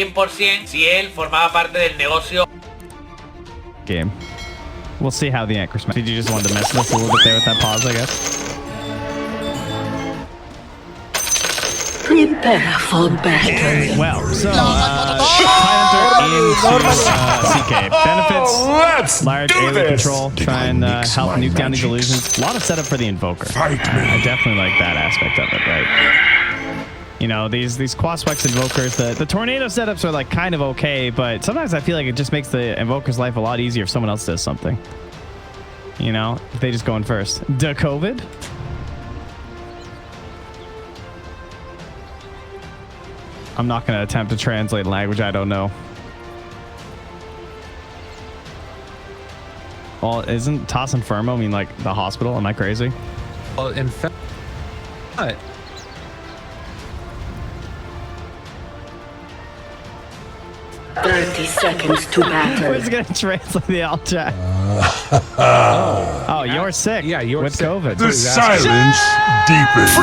100% si él formaba parte del negocio. Game. We'll see how the anchor smash. Did you just want to mess with us a little bit there with that pause, I guess? Prepare for battle. Well, so, Hunter into CK. Benefits, large area control, try and help nuke down these illusions. A lot of setup for the Invoker. I definitely like that aspect of it, right? You know, these Quaswex Invokers, the Tornado setups are like kind of okay, but sometimes I feel like it just makes the Invoker's life a lot easier if someone else does something. You know, if they just go in first. COVID? I'm not going to attempt to translate language I don't know. Well, isn't Toss Infermo mean like the hospital? Am I crazy? Well, in fact, what? "30 seconds to battle." Who's going to translate the alt chat? Oh, you're sick. Yeah, you're with sick. COVID. The silence deepens.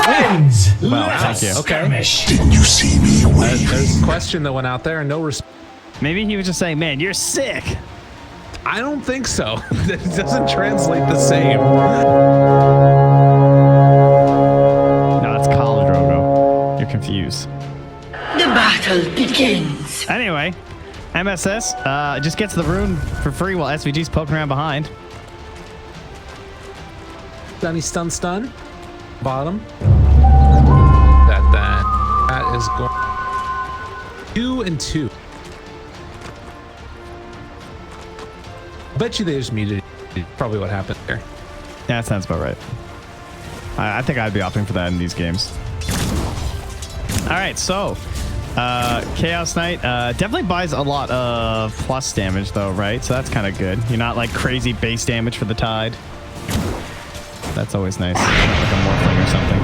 Friends! Well, thank you. Okay. Didn't you see me wave? There's a question that went out there and no response. Maybe he was just saying, man, you're sick. I don't think so. It doesn't translate the same. No, it's Khal Drogo. You're confused. The battle begins. Anyway, MSS just gets the rune for free while SVG's poking around behind. Dunny stun. Bottom. That is going 2 and 2. Bet you they just muted it. Probably what happened there. Yeah, that sounds about right. I think I'd be opting for that in these games. All right, so Chaos Knight definitely buys a lot of plus damage though, right? So that's kind of good. You're not like crazy base damage for the Tide. That's always nice. Not like a Morphling or something.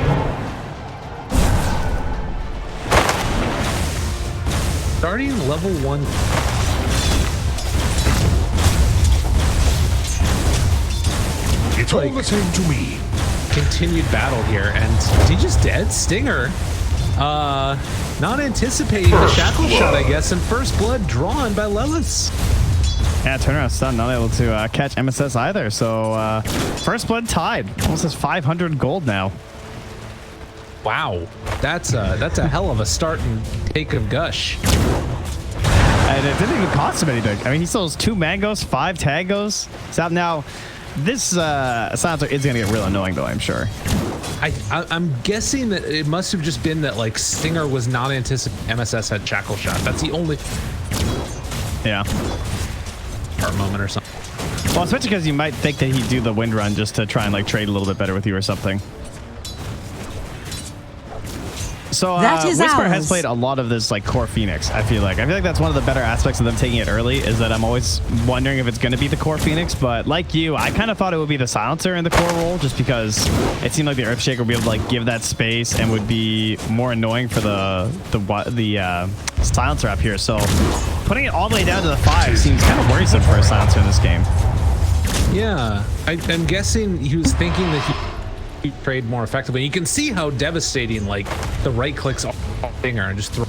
Starting level 1. It's all the same to me. Continued battle here, and he just dead? Stinger. Not anticipating the shackle shot, I guess, and first blood drawn by Lelis. Yeah, turnaround stun, not able to catch MSS either. So first blood Tide. Almost has 500 gold now. Wow, that's a hell of a start and take of Gush. And it didn't even cost him anything. I mean, he still has 2 Mangos, 5 Tangos. So now, this silencer is going to get real annoying, though, I'm sure. I'm guessing that it must have just been that, like, Stinger was not anticipating MSS had shackle shot. That's the only... Yeah. Part moment or something. Well, especially because you might think that he'd do the wind run just to try and, like, trade a little bit better with you or something. So Whisper has played a lot of this like core Phoenix. I feel like that's one of the better aspects of them taking it early is that I'm always wondering if it's going to be the core Phoenix. But like you, I kind of thought it would be the silencer in the core role, just because it seemed like the Earthshaker would be able to like give that space and would be more annoying for the silencer up here. So putting it all the way down to the 5 seems kind of worrisome for a silencer in this game. Yeah, I'm guessing he was thinking that he trade more effectively. You can see how devastating like the right clicks on Stinger and just throw.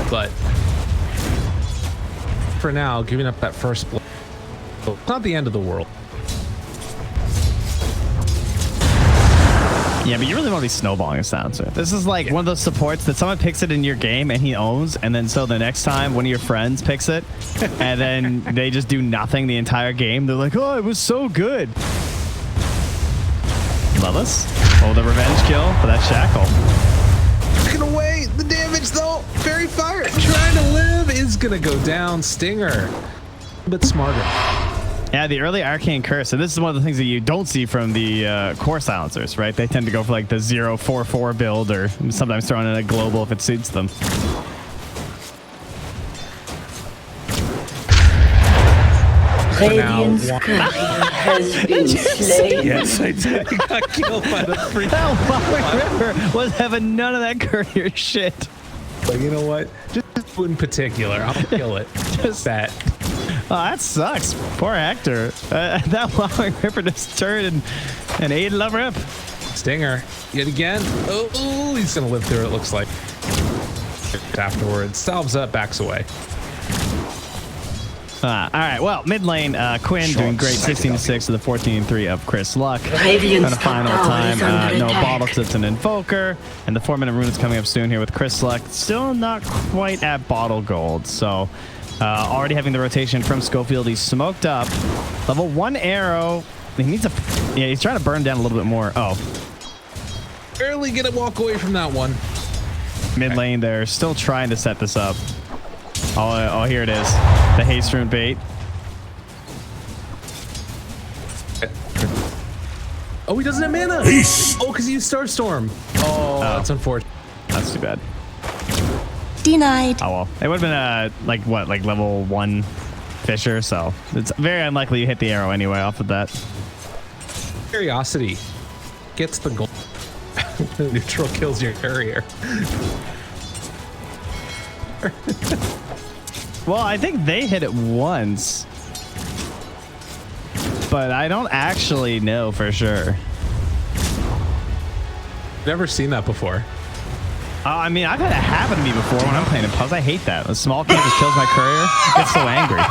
But for now, giving up that first blow, it's not the end of the world. Yeah, but you really want to be snowballing a silencer. This is like one of those supports that someone picks it in your game and he owns, and then so the next time one of your friends picks it, and then they just do nothing the entire game. They're like, oh, it was so good. Lelis? Oh, the revenge kill for that shackle. Taking away the damage though. Fairy Fire trying to live is gonna go down. Stinger, a bit smarter. Yeah, the early Arcane Curse, and this is one of the things that you don't see from the core silencers, right? They tend to go for like the 0-4-4 build, or sometimes throwing in a global if it suits them. Radiant's courier has been slain. Yes, I did. He got killed by the freak. River was having none of that courier shit. But you know what? Just in particular, I'll kill it. Just that. Oh, that sucks. Poor actor. That Wowing Ripper just turned and ate love rip. Stinger, yet again. Oh, he's gonna live through it, looks like. Afterwards, salves up, backs away. All right, well, mid lane, Quinn doing great, 16-6 to the 14-3 of Chris Luck. Radiant's Kind of final top tower time, is under no attack. bottle clips and Invoker, and the 4-minute rune is coming up soon here with Chris Luck. Still not quite at bottle gold, so already having the rotation from Schofield. He's smoked up. Level 1 arrow. He needs a... Yeah, he's trying to burn down a little bit more. Oh. Barely get a walk away from that one. Mid lane, they're still trying to set this up. Oh, here it is. The haste rune bait. Oh, he doesn't have mana. Oh, because he used Starstorm. Oh, that's unfortunate. That's too bad. Denied. Oh, well. It would have been, like level 1 Fisher, so it's very unlikely you hit the arrow anyway off of that. Curiosity gets the goal. Neutral kills your courier. Well, I think they hit it once, but I don't actually know for sure. Never seen that before. I mean, I've had it happen to me before when I'm playing in pubs. I hate that. A small kid just kills my courier. I get so angry.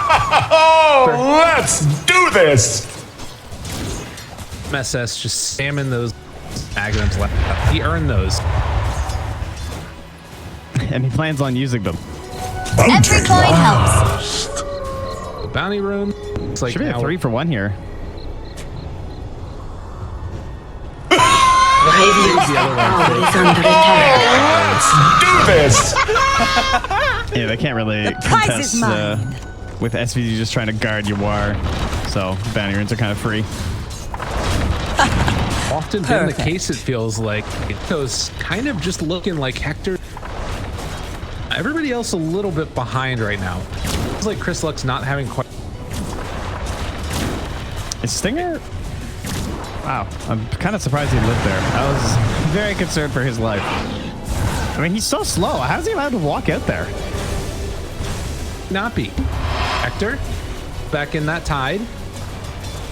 Oh, let's do this! MSS just spamming those magnums left. He earned those. And he plans on using them. Every coin helps. The bounty rune. It's like Should be a now 3-for-1 here. Radiant's top tower is under attack. Let's do this! Yeah, they can't really prize is contest mine. with SVG just trying to guard your war. So bounty runes are kind of free. often been the case, it feels like. Those kind of just looking like Hector. Everybody else a little bit behind right now. It's like Chris Luck's not having quite. Is Stinger? Wow, I'm kind of surprised he lived there. I was very concerned for his life. I mean, he's so slow. How's he allowed to walk out there? Not be. Hector, back in that tide.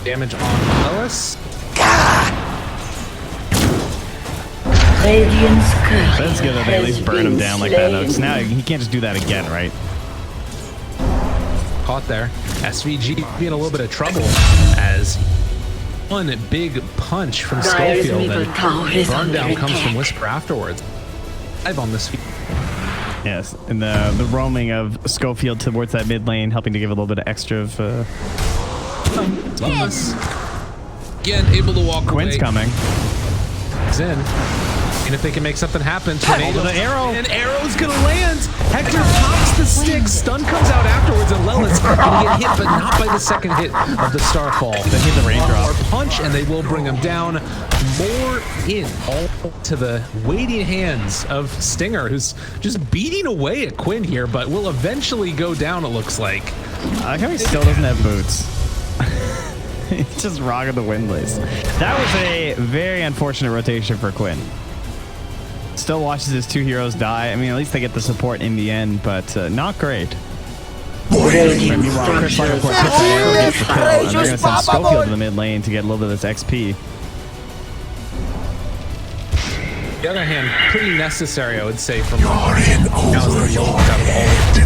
Damage on Ellis. Radiant's curse. That's good that they at least burn him down like that, though. 'Cause now he can't just do that again, right? Caught there. SVG be in a little bit of trouble as one big punch from Dyer's Schofield middle and tower is burn under down comes from attack. Whisper afterwards. Live on this feed. Yes, and the roaming of Schofield towards that mid lane, helping to give a little bit of extra of... Ellis. Again, able to walk Quinn's away. coming. He's in. And if they can make something happen, tornado. the arrow. And arrow's gonna land. Hector pops the stick. Stun comes out afterwards, and Lelis gonna get hit, but not by the second hit of the Starfall. They hit the raindrop. Or punch, and they will bring him down. More in, all to the waiting hands of Stinger, who's just beating away at Quinn here, but will eventually go down, it looks like. I like how he still doesn't have boots. He's just rocking the windlays. That was a very unfortunate rotation for Quinn. Still watches his two heroes die. I mean, at least they get the support in the end, but not great. Radiant Meanwhile, Chris Luck, of course, gets the arrow, gets the kill, and they're going to send Schofield to the mid lane to get a little bit of this XP. On the other hand, pretty necessary, I would say, from You're in over your head.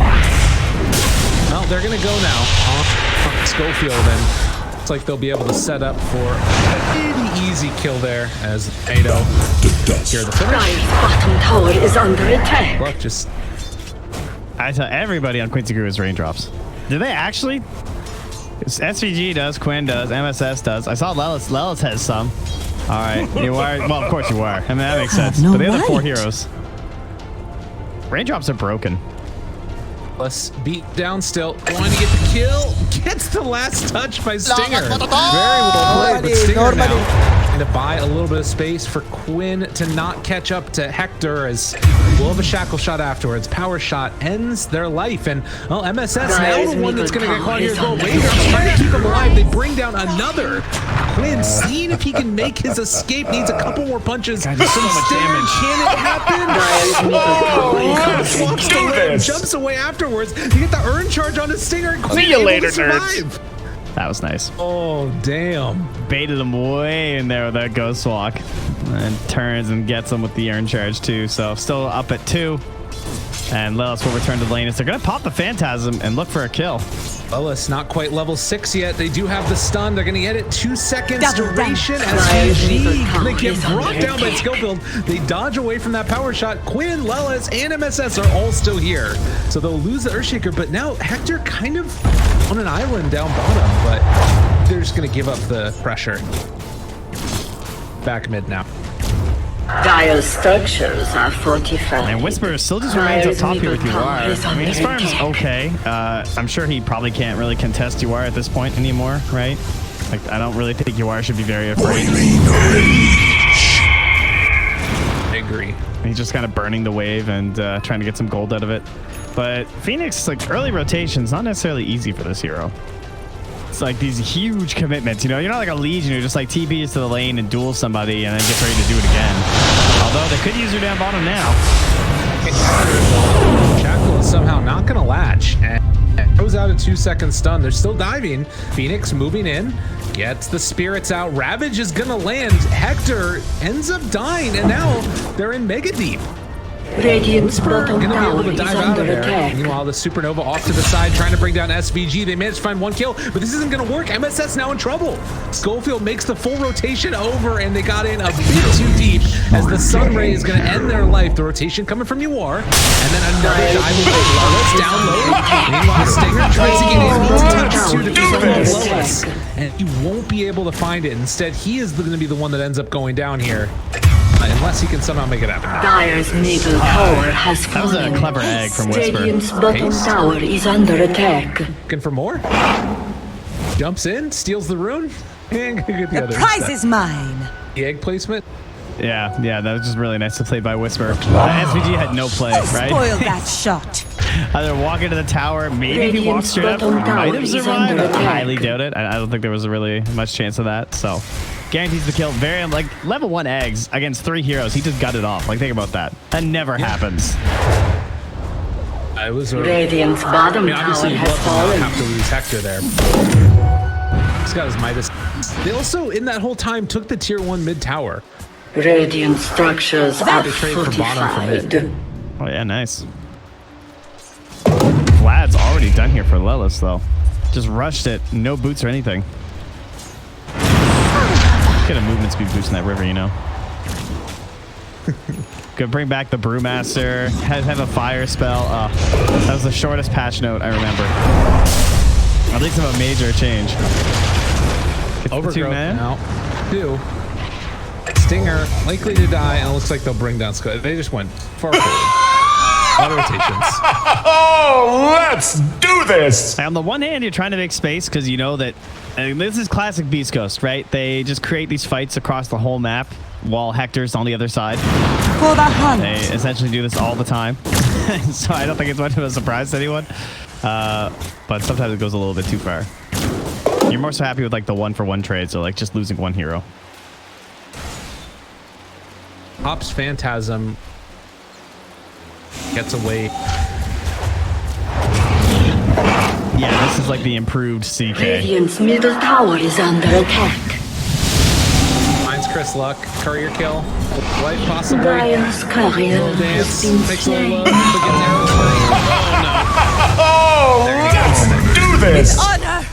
Well, they're going to go now on Schofield, and it's like they'll be able to set up for a pretty easy kill there as Ado here the finish. Dyer's bottom tower is under attack. Look, just I tell everybody on Quincy Crew is raindrops. Do they actually? SVG does, Quinn does, MSS does. I saw Lelis has some. All right, you are. Well, of course you are. I mean, that makes sense. no But the other four right. heroes, raindrops are broken. let's beat down still. Wanting to get the kill. Gets the last touch by Stinger. Very well played, but Stinger now to buy a little bit of space for Quinn to not catch up to Hector, as we'll have a shackle shot afterwards. Power shot ends their life, and well, MSS now the one that's going to get caught here as well. Raiders trying to keep him alive. They bring down another. Quinn seeing if he can make his escape. Needs a couple more punches. God, there's so much damage. Can it happen? Dyer's middle tower is under Walks attack. away and jumps away afterwards. You get the urn charge on a Stinger, and Quinn See you able later, to survive. That was nice. Oh, damn. Baited him way in there with that Ghost Walk. And turns and gets him with the Urn Charge too. So still up at 2. And Lilith will return to the lane. They're going to pop the Phantasm and look for a kill. Lilith not quite level 6 yet. They do have the stun. They're going to get it 2 seconds duration. SVG, they get brought down by Schofield. They dodge away from that power shot. Quinn, Lilith, and MSS are all still here. So they'll lose the Earthshaker, but now Hector kind of on an island down bottom, but they're just going to give up the pressure. Back mid now. Dire structures are fortified. And Whisper still just remains up top here with UR. I mean, his farm's okay. I'm sure he probably can't really contest UR at this point anymore, right? Like, I don't really think UR should be very afraid. I agree. He's just kind of burning the wave and trying to get some gold out of it. But Phoenix, like, early rotation's not necessarily easy for this hero. It's like these huge commitments, you know? You're not like a Legion who just like TPs to the lane and duels somebody and then gets ready to do it again. Although they could use her down bottom now. Shackle is somehow not going to latch and goes out a 2-second stun. They're still diving. Phoenix moving in, gets the spirits out. Ravage is going to land. Hector ends up dying, and now they're in Mega Deep. Radiant's bottom Gonna be able tower to is dive out under of there. attack. Meanwhile, the Supernova off to the side, trying to bring down SVG. They managed to find 1 kill, but this isn't going to work. MSS now in trouble. Schofield makes the full rotation over, and they got in a bit too deep as the Sun Ray is going to end their life. The rotation coming from UR, and then another dive away. Lois down low. Meanwhile, Stinger tries to get in. He attempts to defend Lois, and he won't be able to find it. Instead, he is going to be the one that ends up going down here. Unless he can somehow make it happen. Dire's middle tower has fallen. That was a clever egg from Whisper. Radiant's bottom tower is under attack. Looking for more. Jumps in, steals the rune, and get the other. Prize is mine. The egg placement. Yeah, that was just really nice to play by Whisper. SVG had no play, right? Spoil that shot. Either walk into the tower, maybe if he walks straight up, might have survived. I highly doubt it. I don't think there was really much chance of that, so. Guarantees the kill. Very, like, level 1 eggs against 3 heroes. He just got it off. Like, think about that. That never happens. I was Radiant's bottom tower obviously has love fallen. to not have to lose Hector there. He's got his Midas. They also, in that whole time, took the tier 1 mid tower. Radiant structures are They traded for bottom for mid. fortified. Oh, yeah, nice. Vlad's already done here for Lelis, though. Just rushed it. No boots or anything. Get a movement speed boost in that river, you know. Could bring back the Brewmaster. Have a fire spell. That was the shortest patch note I remember. At least of a major change. Overgrowth now. 2. Stinger likely to die, and it looks like they'll bring down Scott. They just went far forward. A lot of rotations. Oh, let's do this! On the one hand, you're trying to make space because you know that this is classic beastcoast, right? They just create these fights across the whole map while Hector's on the other side. For the hunt. They essentially do this all the time. So I don't think it's much of a surprise to anyone. But sometimes it goes a little bit too far. You're more so happy with like the 1-for-1 trades or like just losing 1 hero. Ops Phantasm gets away. Yeah, this is like the improved CK. Radiant's middle tower is under attack. Finds Chris Luck. Courier kill. Life possibly. Dire's courier Little has dance. been Makes a little slain. low. But gets arrow spray. Oh no. Let's do this! Honor.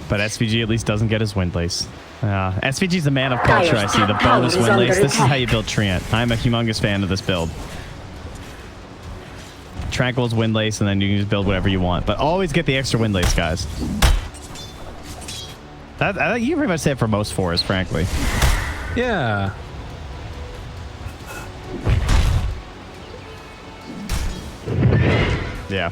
But SVG at least doesn't get his windlace. SVG's the man of culture, I see. The bonus windlace. This is how you build Treant. I'm a humongous fan of this build. Tranquil's windlace, and then you can just build whatever you want. But always get the extra windlace, guys. I think you pretty much say it for most 4s, frankly. Yeah. Yeah.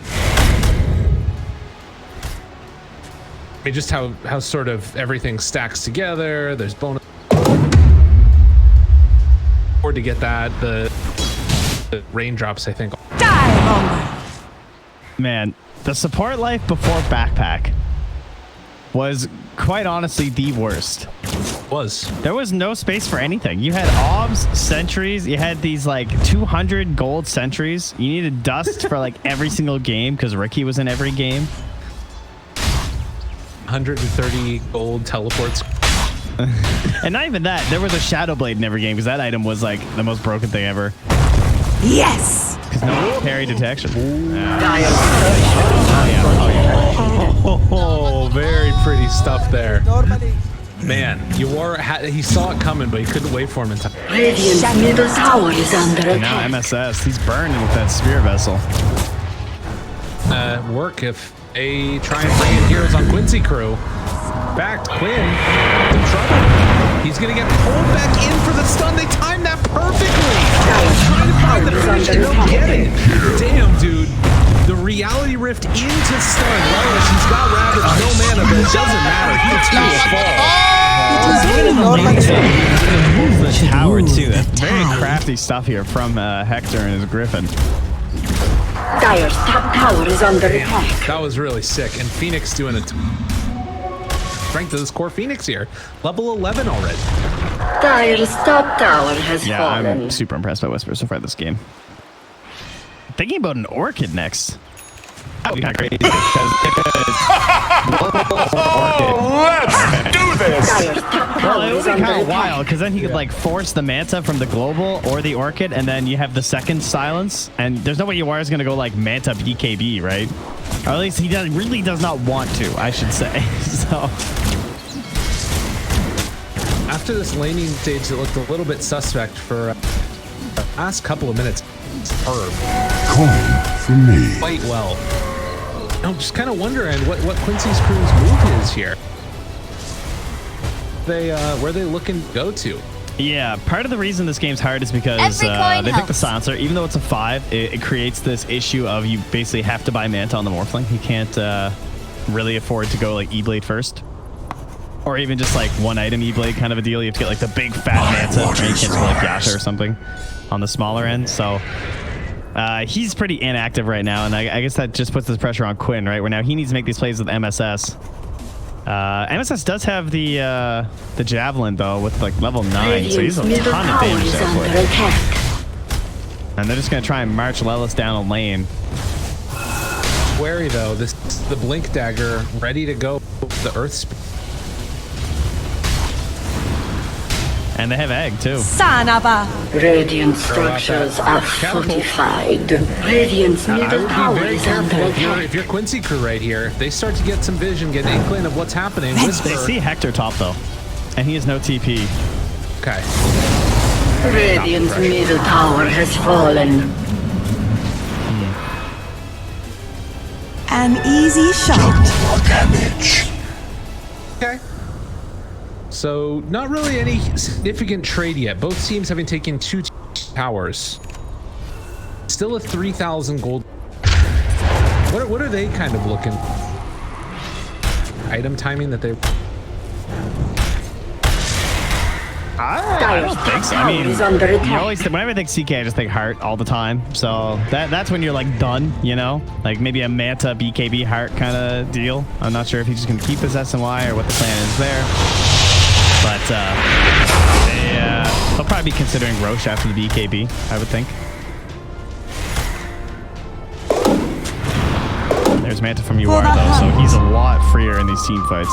I mean, just how sort of everything stacks together. There's bonus. Or to get that, the raindrops, I think. Man, the support life before backpack was quite honestly the worst. There was no space for anything. You had obs, sentries, you had these like 200 gold sentries. You needed dust for like every single game because Ricky was in every game. 130 gold teleports. And not even that. There was a Shadow Blade in every game because that item was like the most broken thing ever. Yes. Because no parry detection. Oh, very pretty stuff there. Man, he saw it coming, but he couldn't wait for him in time. Radiant's middle tower is under And now attack. MSS, he's burning with that spear vessel. Work if they try and bring in heroes on Quincy Crew. Back, Quinn in trouble. He's gonna get pulled back in for the stun. They timed that perfectly. Trying to find the finish, they don't get it. Damn, dude. The reality rift into stun. Well, she's got Ravage, no mana, but it doesn't matter. He too will fall. The tower too. That's very crafty stuff here from Hector and his Griffin. Dire's top tower is under attack. That was really sick. And Phoenix doing it. Strength of this core Phoenix here. Level 11 already. Dire's top tower has Yeah, fallen. I'm super impressed by Whisper so far this game. Thinking about an Orchid next. That would be kind of crazy. Let's do this! Dire's top Well, tower it would is be under kind of attack. wild because then he could like force the Manta from the Global or the Orchid, and then you have the second silence. And there's no way Yuara's going to go like Manta BKB, right? Or at least he really does not want to, I should say. So After this laning stage, it looked a little bit suspect for the last couple of minutes. Herb. Coin for me. Quite well. I'm just kind of wondering what Quincy's Crew's move is here. Where they looking to go to? yeah, part of the reason this game's hard is because Every coin they picked the helps. silencer. Even though it's a 5, it creates this issue of you basically have to buy Manta on the Morphling. You can't really afford to go like E-Blade first. Or even just like one item E-Blade kind of a deal. You have to get like the big fat Manta, or you can't go like Yasha or something on the smaller end. So he's pretty inactive right now, and I guess that just puts this pressure on Quinn, right? Where now he needs to make these plays with MSS. MSS does have the Javelin though with like level 9, so he's Radiant's a middle ton of tower damage is there for under it. attack. And they're just gonna try and march Lelis down a lane. Wary though, the Blink Dagger ready to go. The Earth Spear. And they have Egg too. Son of a. Radiant structures are fortified. Radiant's I middle would be tower very is under careful attack. if you're Quincy Crew right here. If they start to get some vision, get an inkling of what's happening. Whisper. They see Hector top though, and he has no TP. Okay. Radiant's middle tower has fallen. An easy shot. Damage. Okay. So not really any significant trade yet. Both teams having taken 2 towers. Still a 3,000 gold. What are they kind of looking? Item timing that they. I don't think so. I mean, Is under you attack. always whenever I think CK, I just think Heart all the time. So that's when you're like done, you know, like maybe a Manta BKB Heart kind of deal. I'm not sure if he's just gonna keep his SNY or what the plan is there. But they'll probably be considering Roche after the BKB, I would think. There's Manta from Yuara though, so he's a lot freer in these team fights.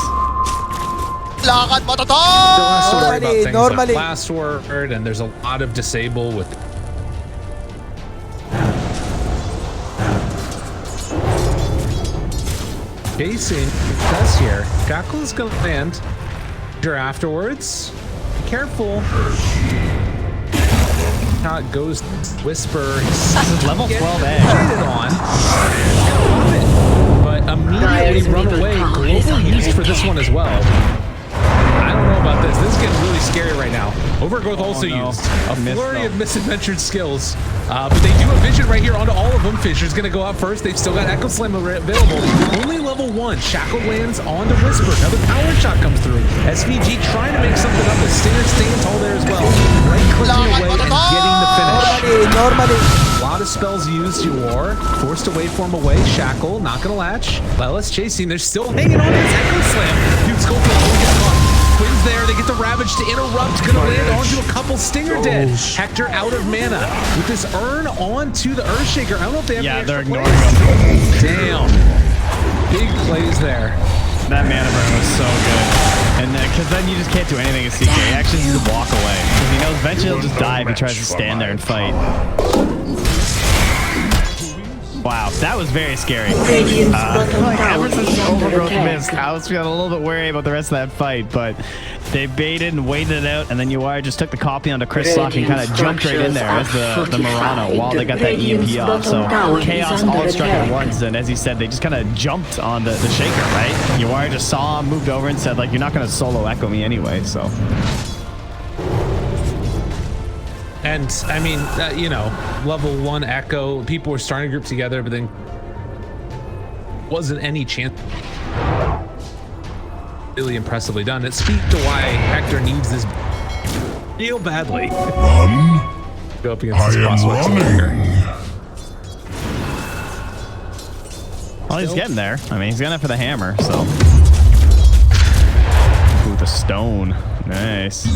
Still has to worry about things like Blast Word, and there's a lot of disable with. Chasing success here. Jackal is going to land. Afterwards, be careful. How it goes, Whisper. This is level 12 Egg. On. But immediately run away. Global used for this one as well. I don't know about this. This is getting really scary right now. Overgrowth also used. A flurry of misadventured skills. But they do have vision right here onto all of them. Fisher's going to go out first. They've still got Echo Slam available. Only level 1. Shackle lands onto Whisper. Another power shot comes through. SVG trying to make something up. The Stinger staying tall there as well. Right-clicking away and getting the finish. A lot of spells used. War forced to waveform away. Shackle not going to latch. Lelis chasing. They're still hanging on to his Echo Slam. Dude, Scorpion will get caught. Quinn's there. They get the Ravage to interrupt. Gonna land onto a couple Stinger dead. Hector out of mana. With this urn onto the Earthshaker. I don't know if they have Yeah, any they're extra ignoring plays. him. Damn. Big plays there. That mana burn was so good. And because then you just can't do anything as CK. He actually needs to walk away. Because he knows eventually he'll just die if he tries to stand there and fight. Wow, that was very scary. Ever since the overgrowth missed, I was feeling a little bit worried about the rest of that fight, but they baited and waited it out, and then Uwire just took the copy onto Chris Lock and kind of jumped right in there as the Mirana while they got that EMP off. So Chaos all struck at once, and as he said, they just kind of jumped on the Shaker, right? Uwire just saw him, moved over, and said, like, you're not going to solo echo me anyway, so... And I mean, you know, level 1 echo, people were starting to group together, but then wasn't any chance. Really impressively done. It speaks to why Hector needs this real badly. Go up against this boss whatsoever. Well, he's getting there. I mean, he's going for the hammer, so. Ooh, the stone. Nice.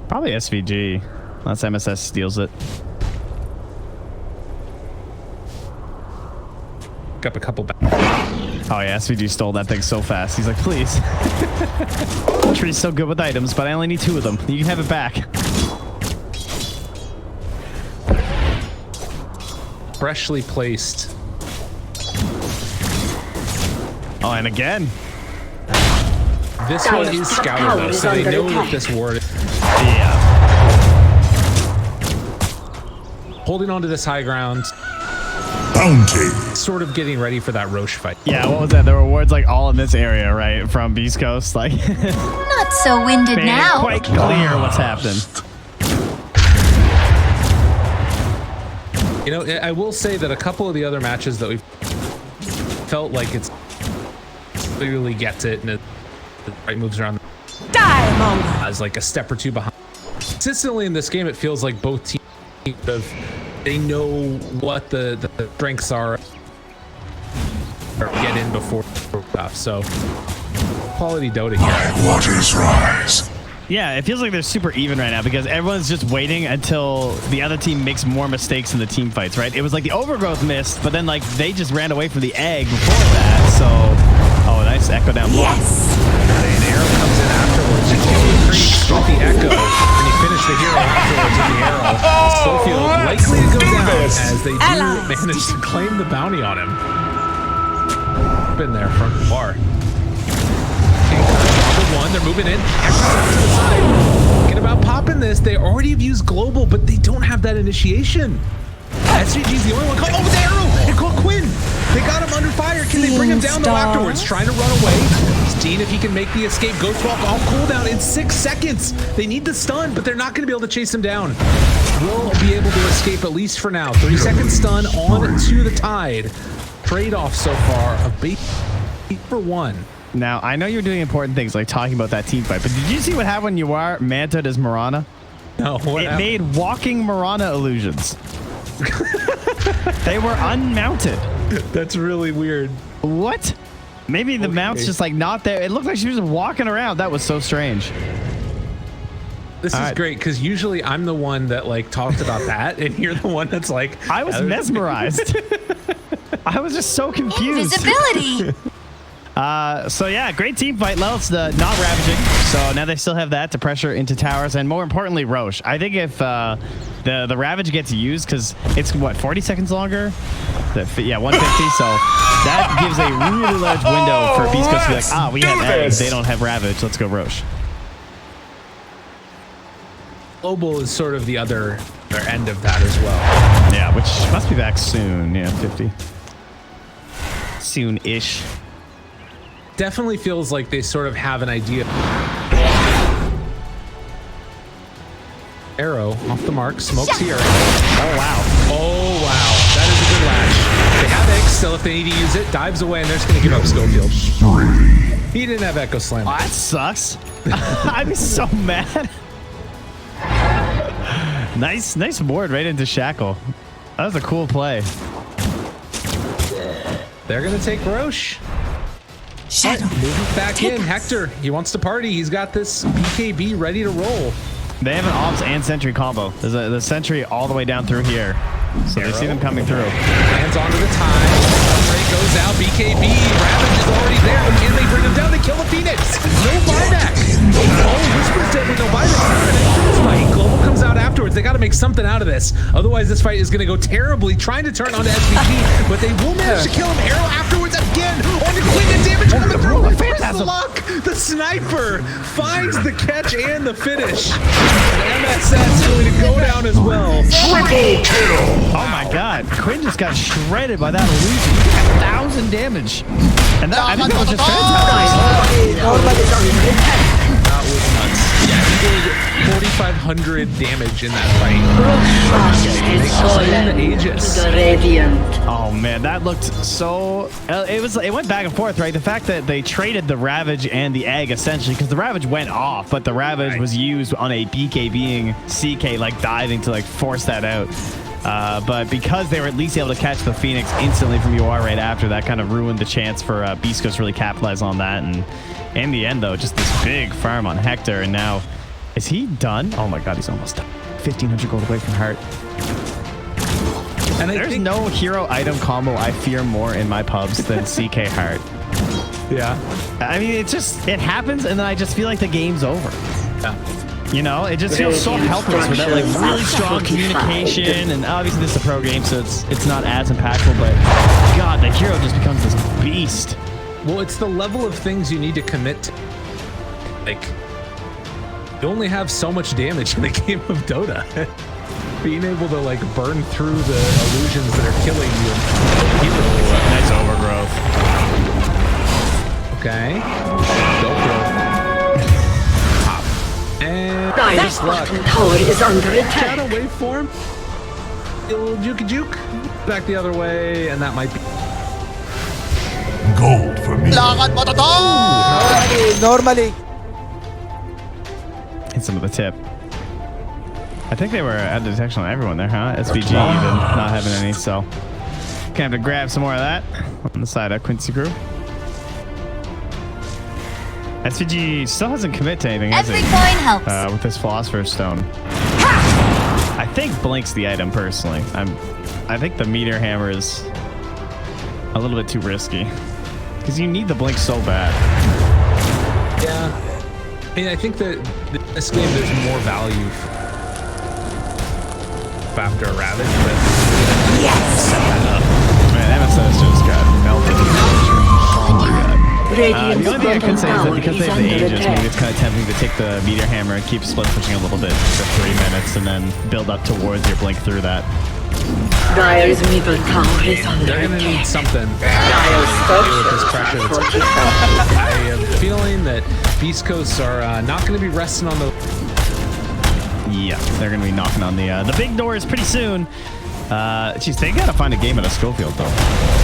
Probably SVG, unless MSS steals it. Up a couple back. Oh yeah, SVG stole that thing so fast. He's like, please. Tree's so good with items, but I only need 2 of them. You can have it back. Freshly placed. Oh, and again. This one is scouted though, so they know that this ward is. Yeah. Holding on to this high ground. Bounty. Sort of getting ready for that Roche fight. Yeah, what was that? There were wards like all in this area, right? From Beast Coast, like. Not so winded now. Quite clear what's happening. You know, I will say that a couple of the other matches that we've felt like it's clearly gets it and the right moves around. Diamond. As like a step or 2 behind. Consistently in this game, it feels like both teams they know what the strengths are or get in before stuff. So quality Dota here. Waters rise. Yeah, it feels like they're super even right now because everyone's just waiting until the other team makes more mistakes in the team fights, right? It was like the overgrowth missed, but then like they just ran away from the egg before that. So, oh, nice echo down below. Yes. And arrow comes in afterwards. You kill the creep with the echo, and you finish the hero afterwards with the arrow. Schofield likely to go down as they do manage to claim the bounty on him. Been there from the bar. They're moving in. Thinking about popping this. They already have used global, but they don't have that initiation. SVG's the only one. Oh, the arrow! It caught Quinn. They got him under fire. Can they bring him down though afterwards? Trying to run away. Steen, if he can make the escape. Ghost Walk off cooldown in 6 seconds. They need the stun, but they're not going to be able to chase him down. Will be able to escape at least for now. 3-second stun on to the Tide. Trade-off so far of bait for 1. Now, I know you're doing important things like talking about that team fight, but did you see what happened when you were manted as Mirana? No, what happened? Made walking Mirana illusions. They were unmounted. That's really weird. What? Maybe the mount's just like not there. It looked like she was just walking around. That was so strange. This is great because usually I'm the one that like talked about that, and you're the one that's like. I was mesmerized. I was just so confused. Invisibility. So yeah, great team fight. Lel's not ravaging, so now they still have that to pressure into towers, and more importantly, Roche. I think if the ravage gets used, because it's what 40 seconds longer. Yeah, 150. So that gives a really large window for Beast Coast to be like, we have eggs, they don't have ravage. Let's go Roche. Global is sort of the other end of that as well. Yeah, which must be back soon. Yeah, 50. Soon-ish. Definitely feels like they sort of have an idea. Arrow off the mark. Smokes here. Oh, wow. Oh, wow. That is a good latch. They have eggs still if they need to use it. Dives away, and they're just going to give up Schofield. He didn't have Echo Slam. Oh, that sucks. I'd be so mad. Nice board right into Shackle. That was a cool play. They're going to take Roche. Shadow. Moving back in. Hector, he wants to party. He's got this BKB ready to roll. They have an Ops and Sentry combo. There's the Sentry all the way down through here. So they see them coming through. Hands onto the tide. Ray goes out. BKB. Ravage is already there. But can they bring him down? They kill the Phoenix. No buyback. Oh, Whisper's dead with no buyback. Global comes out afterwards. They got to make something out of this. Otherwise, this fight is going to go terribly. Trying to turn onto SVG, but they will manage to kill him. Arrow afterwards again. On the Queen and damage coming through. Where's the luck? The sniper finds the catch and the finish. And MSS going to go down as well. Oh my god, Quinn just got shredded by that illusion. He got 1,000 damage. And that, I think that was just That was nuts. Yeah, he did 4,500 damage in that fight. Oh man, that looked so... It went back and forth, right? The fact that they traded the Ravage and the Egg, essentially, because the Ravage went off, but the Ravage was used on a BKBing CK, like diving to like force that out. But because they were at least able to catch the Phoenix instantly from UR right after, that kind of ruined the chance for beastcoast to really capitalize on that. And in the end, though, just this big farm on Hector. And now, is he done? Oh my god, he's almost done. 1,500 gold away from Heart. And there's no hero item combo I fear more in my pubs than CK Heart. Yeah. I mean, it happens, and then I just feel like the game's over. Yeah. You know, it just feels so helpless with that like really strong communication, and obviously this is a pro game, so it's not as impactful, but god, the hero just becomes this beast. Well, it's the level of things you need to commit to. Like, you only have so much damage in the game of Dota. Being able to like burn through the illusions that are killing you. Nice overgrowth. Okay. GoPro. And Dire's bottom tower is under attack. shadow waveform. Little juke. Back the other way, and that might be Gold for me. Normally. Hit some of the tip. I think they were at detection on everyone there, huh? SVG even not having any, so gonna have to grab some more of that on the side of Quincy Crew. SVG still hasn't commit to anything, has Every he? coin helps. With this Philosopher's Stone. I think Blink's the item, personally. I think the Meteor Hammer is a little bit too risky. Because you need the Blink so bad. Yeah. I mean, I think that this game there's more value after a Ravage, but Yes. Man, MSS just got melted. Oh my god. The only thing I could say is that because they have the Aegis, maybe it's kind of tempting to take the Meteor Hammer and keep split pushing a little bit for 3 minutes and then build up towards your Blink through that. Dire's middle tower is under they're going to need attack. something Dire's with this structure pressure. is That's, fortified. I have a feeling that Beast Coasts are not going to be resting on the... Yeah, they're going to be knocking on the big doors pretty soon. Geez, they got to find a game at a Schofield, though.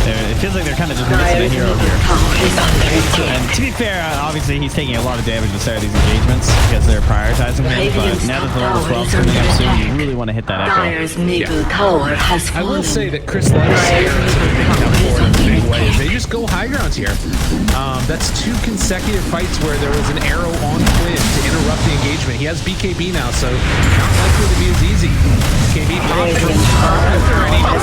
It feels like they're kind of just missing a hero here. And to be fair, obviously he's taking a lot of damage to start these engagements because they're prioritizing him, but now that the level 12 is coming up soon, you really want to hit that echo. Dire's middle tower has I will fallen. say that Chris Lyle's here is picking up for in big ways. They just go high grounds here. That's 2 consecutive fights where there was an arrow on Quinn to interrupt the engagement. He has BKB now, so not likely to be as easy. BKB popped from I'm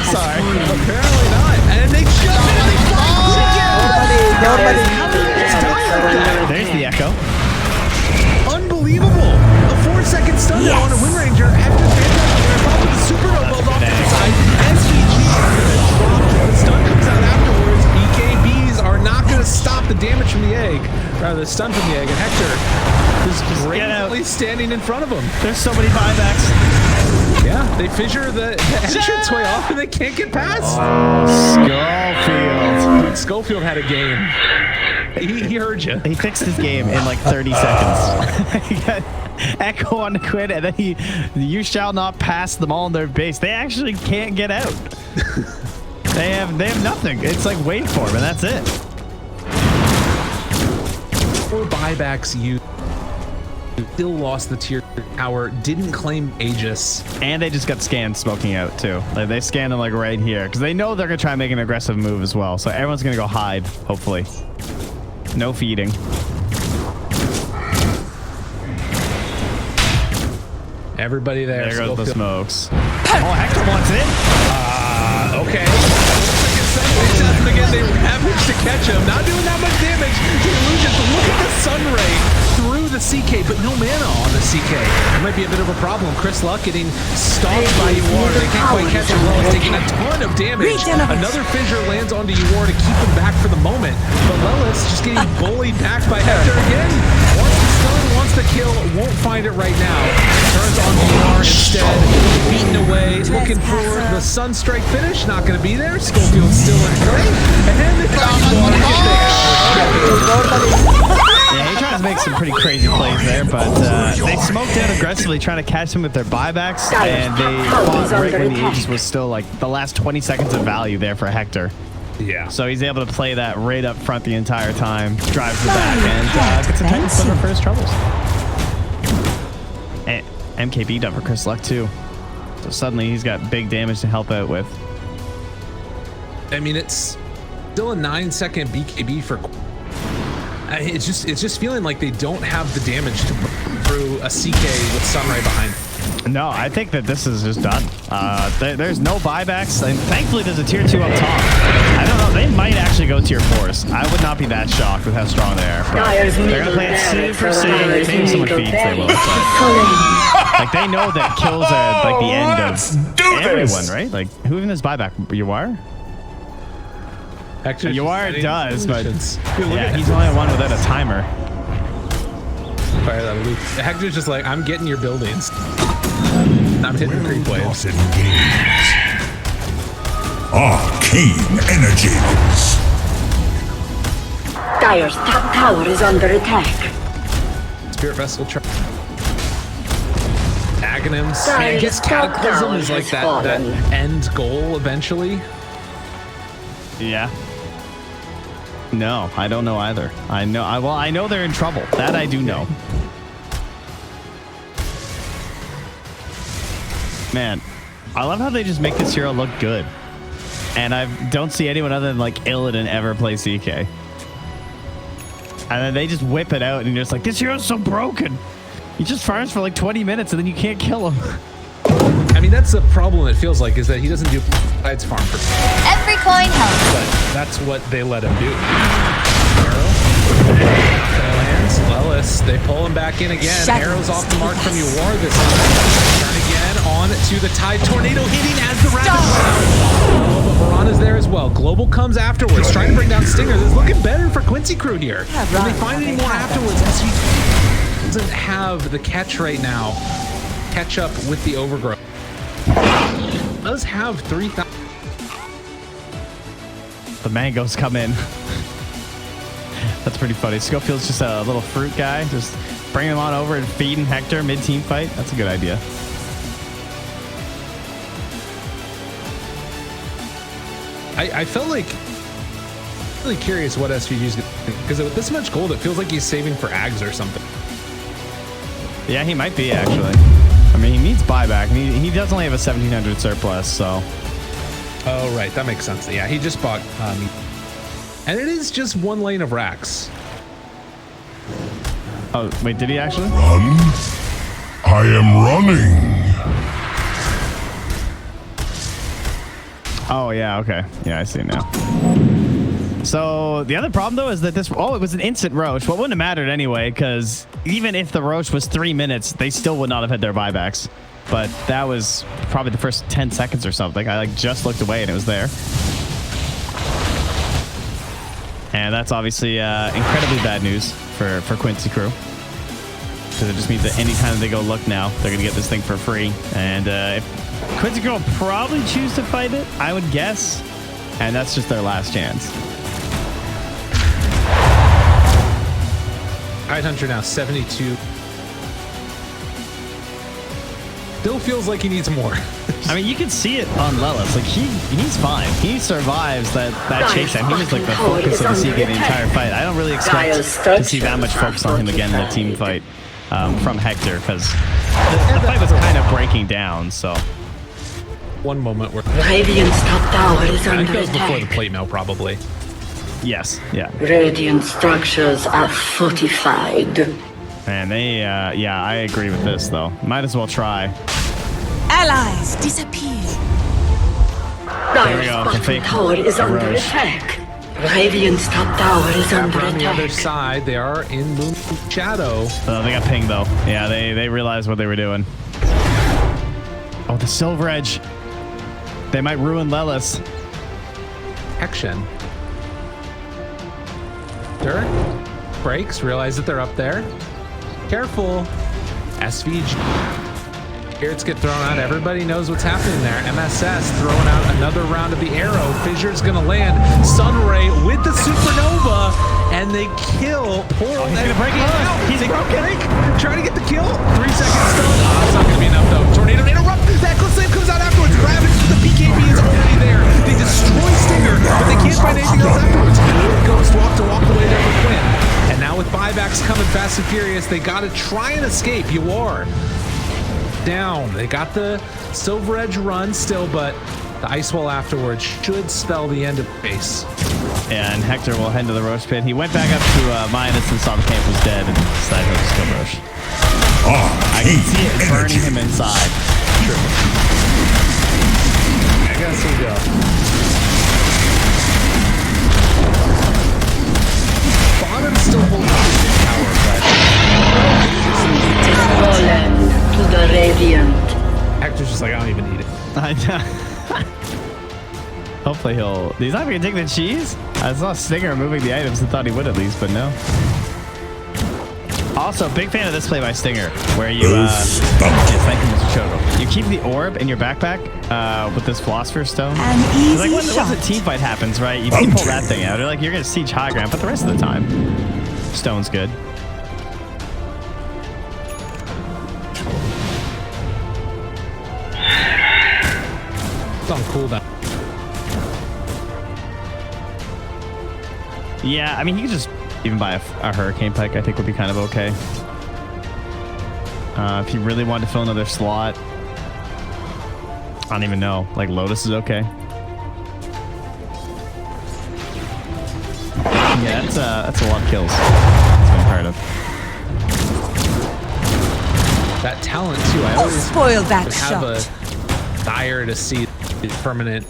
sorry. Apparently not. And they shut it and they Normally. There's the echo. unbelievable. A 4-second stun there on a Wind Ranger after the Supernova off to the side. SVG the stun comes out afterwards. BKBs are not going to stop the damage from the egg. Rather, the stun from the egg. And Hector is brilliantly standing in front of him. There's so many buybacks. Yeah, they fissure the entrance way off and they can't get past. Schofield. Dude, Schofield had a game. He heard you. He fixed his game in like 30 seconds. He got echo on the Quinn, and then you shall not pass them all in their base. They actually can't get out. They have nothing. It's like waveform, and that's it. 4 buybacks you still lost the tier tower, didn't claim Aegis. And they just got scanned smoking out too. Like they scanned them like right here because they know they're gonna try and make an aggressive move as well. So everyone's gonna go hide, hopefully. No feeding. Everybody there. There goes the smokes. Oh, Hector wants it. Okay. Again, they ravage to catch him. Not doing that much damage. The illusions. Look at the sun ray through the CK, but no mana on the CK. That might be a bit of a problem. Chris Luck getting stalked by Uwar. They can't quite catch him. He's taking a ton of damage. Another fissure lands onto Uwar to keep him back for the moment. But Lelis just getting bullied back by Hector again. Wants the stun, wants the kill, won't find it right now. Turns on Uwar instead. Beaten away, looking for the Sunstrike finish. Not going to be there. Schofield's still in play. And the Yeah, he tries to make some pretty crazy plays there, but they smoked out aggressively trying to catch him with their buybacks, and they fought right when the Aegis was still like the last 20 seconds of value there for Hector. Yeah. So he's able to play that right up front the entire time, drives the back, and gets a Titan Sliver for his troubles. And MKB up for Chris Luck too. So suddenly he's got big damage to help out with. I mean, it's still a 9-second BKB for. It's just feeling like they don't have the damage to burn through a CK with Sunray behind. No, I think that this is just done. There's no buybacks, and thankfully there's a tier 2 up top. I don't know, they might actually go tier 4s. I would not be that shocked with how strong they are. They're gonna play it super safe. Maybe someone feeds, they will. But, like, they know that kills are like the end of everyone, right? Like, who even has buyback? Uwar? Actually, Uwar does, but yeah, he's the only one without a timer. Fire that loop. Hector's just like, I'm getting your buildings. I'm hitting creep waves. Arcane energies. Dire's top tower is under attack. Spirit Vessel try. Aghanims. I guess Cataclysm is like that end goal eventually. Yeah. No, I don't know either. I know they're in trouble. That I do know. Man, I love how they just make this hero look good. And I don't see anyone other than like Illidan ever play CK. And then they just whip it out and you're just like, this hero's so broken. He just farms for like 20 minutes and then you can't kill him. I mean, that's the problem, it feels like, is that he doesn't do sides farm for Every coin helps. but that's what they let him do. Arrow. Lands. Lelis. They pull him back in again. Arrows off the mark from Uwar this time. Turn again on to the Tide Tornado hitting as the Rapid But Mirana's there as well. Global comes afterwards, trying to bring down Stinger. This is looking better for Quincy Crew here. Will they find any more afterwards? As he doesn't have the catch right now. Catch up with the overgrowth. Does have 3,000. The mangoes come in. That's pretty funny. Schofield's just a little fruit guy. Just bringing him on over and feeding Hector mid-team fight. That's a good idea. I felt like really curious what SVG's gonna do, because with this much gold, it feels like he's saving for Ags or something. Yeah, he might be actually. I mean, he needs buyback. He does only have a 1,700 surplus, so. Oh, right. That makes sense. Yeah, he just bought and it is just one lane of racks. Oh, wait, did he actually? Run. I am running. Oh, yeah, okay. Yeah, I see now. So the other problem, though, is that it was an instant Roche. Well, it wouldn't have mattered anyway, because even if the Roche was 3 minutes, they still would not have had their buybacks. But that was probably the first 10 seconds or something. I just looked away and it was there. And that's obviously incredibly bad news for Quincy Crew. Because it just means that anytime they go look now, they're going to get this thing for free. And if Quincy Crew will probably choose to fight it, I would guess. And that's just their last chance. Tidehunter now 72. Still feels like he needs more. I mean, you can see it on Lelis. Like he's fine. He survives that chase time. He was like the focus of the CK the entire fight. I don't really expect to see that much focus on him again in the team fight from Hector, because the fight was kind of breaking down. So one moment where Radiant's top tower is it under goes before the attack. plate mail, probably. yes, yeah. Radiant structures are fortified. Man, they, yeah, I agree with this, though. Might as well try. Allies disappear. There we go. The fake tower is under Roche. attack. Radiant's top tower is under On the other attack. side, they are in Moon Shadow. They got pinged, though. Yeah, they realized what they were doing. Oh, the Silver Edge. They might ruin Lelis. Action. Dirt breaks, realize that they're up there. Careful. SVG. Spirits get thrown out. Everybody knows what's happening there. MSS throwing out another round of the arrow. Fissure's gonna land. Sunray with the supernova, and they kill poor old. He's gonna break it. He's broken. Trying to get the kill. 3 seconds still. Oh, it's not gonna be enough though. Tornado interrupt. That Flame comes out afterwards. Ravage, the PKB is already there. They destroy Stinger, but they can't find anything else afterwards. Ghost walk away there for Quinn. And now with buybacks coming fast and furious, they gotta try and escape. You are down. They got the Silver Edge run still, but the Ice Wall afterwards should spell the end of the base. Yeah, and Hector will head to the Roche pit. He went back up to Minus and saw the camp was dead and decided to just kill Roche. I can see it burning him inside. True. I guess we go. Bottom's still holding up his tower, but Golem to the Radiant. Hector's just like, I don't even need it. I know. Hopefully he's not gonna take the cheese. I saw Stinger moving the items and thought he would at least, but no. Also, big fan of this play by Stinger, where you yes, thank you, Mr. Chogo. You keep the orb in your backpack with this Philosopher's Stone. An easy like once shot. a team fight happens, right? You can pull that thing out. Like you're gonna siege high ground, but the rest of the time, Stone's good. It's on cooldown. Yeah, I mean, he could just even buy a Hurricane Pike, I think would be kind of okay. If you really wanted to fill another slot, I don't even know. Like, Lotus is okay. Yeah, that's a lot of kills. That's what I'm tired of. That talent, too. I always spoil that would shot. have a desire to see it permanent.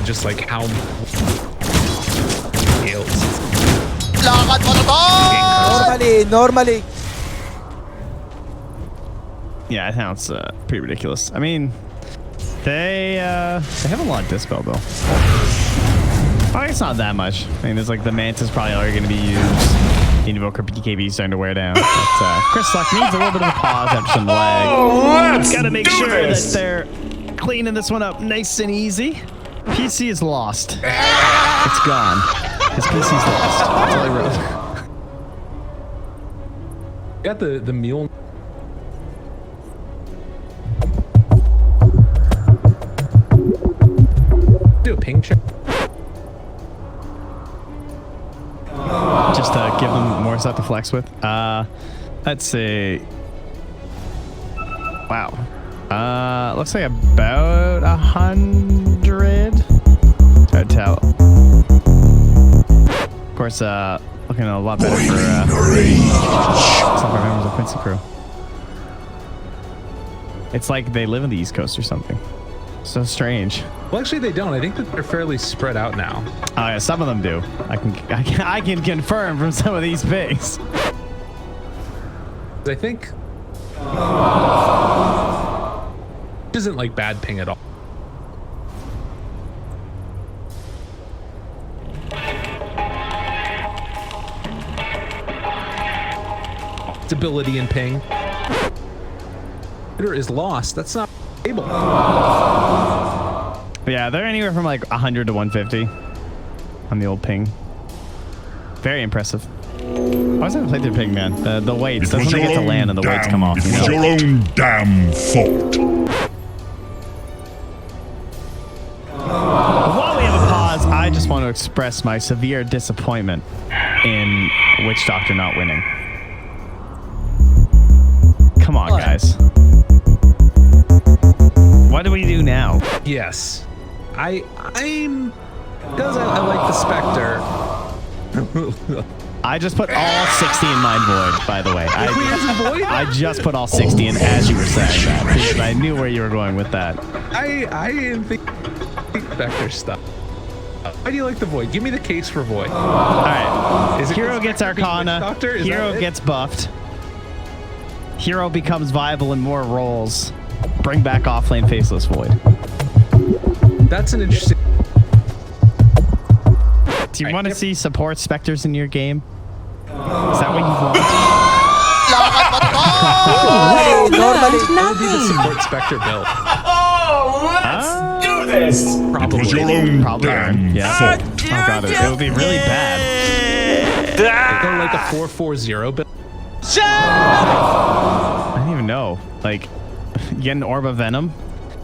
Just like how kills. Normally. Yeah, it sounds pretty ridiculous. I mean, they have a lot of dispel though. Oh, it's not that much. I mean, there's like the Mantis probably already going to be used. The Invoker PKB is starting to wear down. But Chris Luck needs a little bit of a pause after some lag. Gotta make sure that they're cleaning this one up nice and easy. PC is lost. It's gone. His PC's lost. That's all I wrote. Got the mule. Do a ping check. Just to give them more stuff to flex with. Let's see. Wow. Looks like about 100. Hard to tell. Of course, looking a lot better for some of our members of Quincy Crew. It's like they live in the East Coast or something. So strange. Well, actually, they don't. I think that they're fairly spread out now. Oh yeah, some of them do. I can confirm from some of these pigs. I think it isn't like bad ping at all. Stability and ping. Hitter is lost. That's not stable. Yeah, they're anywhere from like 100 to 150 on the old ping. Very impressive. I was haven't played through ping, man. The weights. That's when they get to land and the weights come off. It was your own damn fault. While we have a pause, I just want to express my severe disappointment in Witch Doctor not winning. Come on, guys. What do we do now? Yes. I'm because I like the Spectre. I just put all 60 in Mind Void, by the way. I just put all 60 in as you were saying that. Because I knew where you were going with that. I didn't think Vector stuff. Why do you like the Void? Give me the case for Void. All right. Is it Hero gets Arcana. Hero gets buffed. Hero becomes viable in more roles. Bring back offlane Faceless Void. That's an interesting... Do you want to see support specters in your game? Is that what you want? Normally. What would be the support specter build? Let's do this! Probably Earn. Yeah. Oh god, it would be really bad. Go like a 4-4-0 build. I don't even know. Like, you get an Orb of Venom?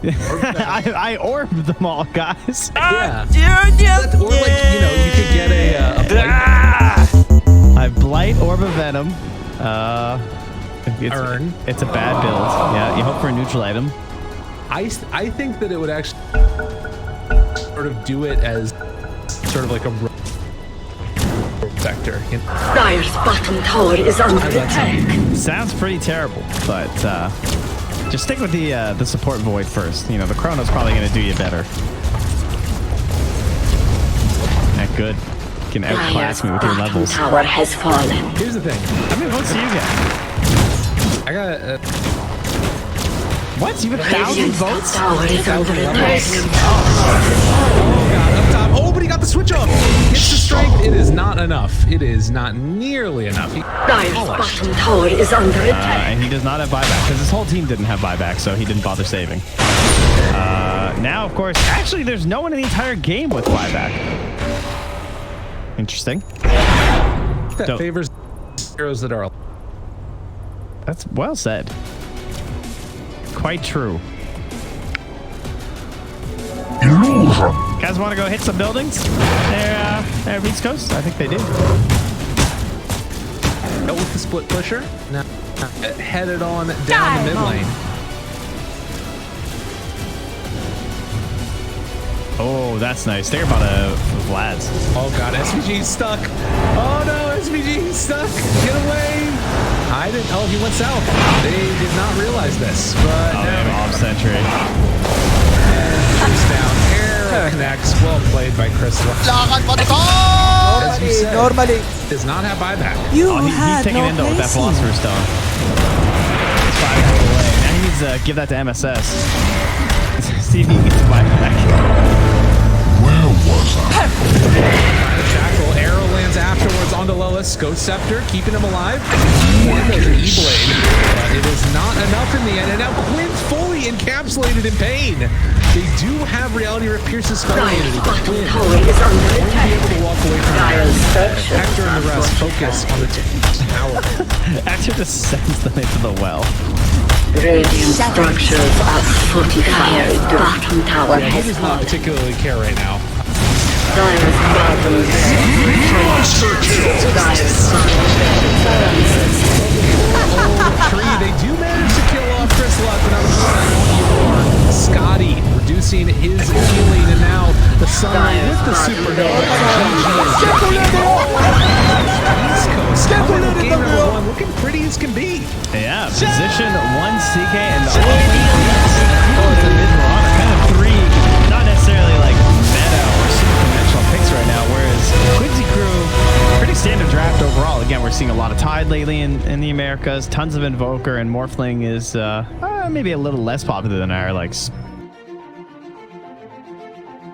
I orbed them all, guys. Yeah. Or like, you know, you could get a Blight. I Blight Orb of Venom. Earn. It's a bad build. Yeah, you hope for a neutral item. I think that it would actually sort of do it as sort of like a protector. You know? Dire's bottom tower is under attack. Sounds pretty terrible, but just stick with the support Void first. You know, the Chrono's probably going to do you better. That good. You can outclass me with your levels. Tower has fallen. Here's the thing. How many votes do you get? I got What? You have 1,000 votes? Tower is under attack. Oh god, up top. Oh, but he got the switch off. Gets the strength. It is not enough. It is not nearly enough. Dire's bottom tower is under attack. And he does not have buyback because his whole team didn't have buyback, so he didn't bother saving. Now, of course, actually, there's no one in the entire game with buyback. Interesting. That favors heroes that are. That's well said. Quite true. Illusion. Guys want to go hit some buildings? They're Beast Coast? I think they do. Go with the split pusher. Now headed on down the mid lane. Oh, that's nice. Think about Vlad's. Oh god, SVG's stuck. Oh no, SVG's stuck. Get away. I didn't. Oh, he went south. They did not realize this. But Oh, they have now off sentry. he's down. Arrow connects. Well played by Chris. As you said, Normally. does not have buyback. You He's had taking no Indo with that placing. Philosopher's Stone. It's 5 gold away. Now he needs to give that to MSS. See if he gets buyback. Where was I? Shackle. Arrow lands afterwards onto Lilith. Ghost Scepter, keeping him alive. And there's an E-Blade. But it is not enough in the end. And now Quinn fully encapsulated in pain. They do have Reality Rip Pierce's spell Dire's immunity, but bottom Quinn tower is under won't be able attack. to walk away from Dire's that. structures Hector and the rest focus on the tower. Actor just sends them into the well. Radiant structures are fortified. Bottom tower He has does not fallen. particularly care right now. Dire's bottom Tree, they do manage to kill off Chris Luck, but unfortunately, Scotty reducing his healing, and now the sun with the supernova. East Coast coming to game number 1, looking pretty as can be. Yeah, position 1 CK and the only the mid-Mirana. Kind of 3, not necessarily like meta or super conventional picks right now, whereas Quincy Crew, pretty standard draft overall. Again, we're seeing a lot of Tide lately in the Americas, tons of Invoker, and Morphling is maybe a little less popular than our like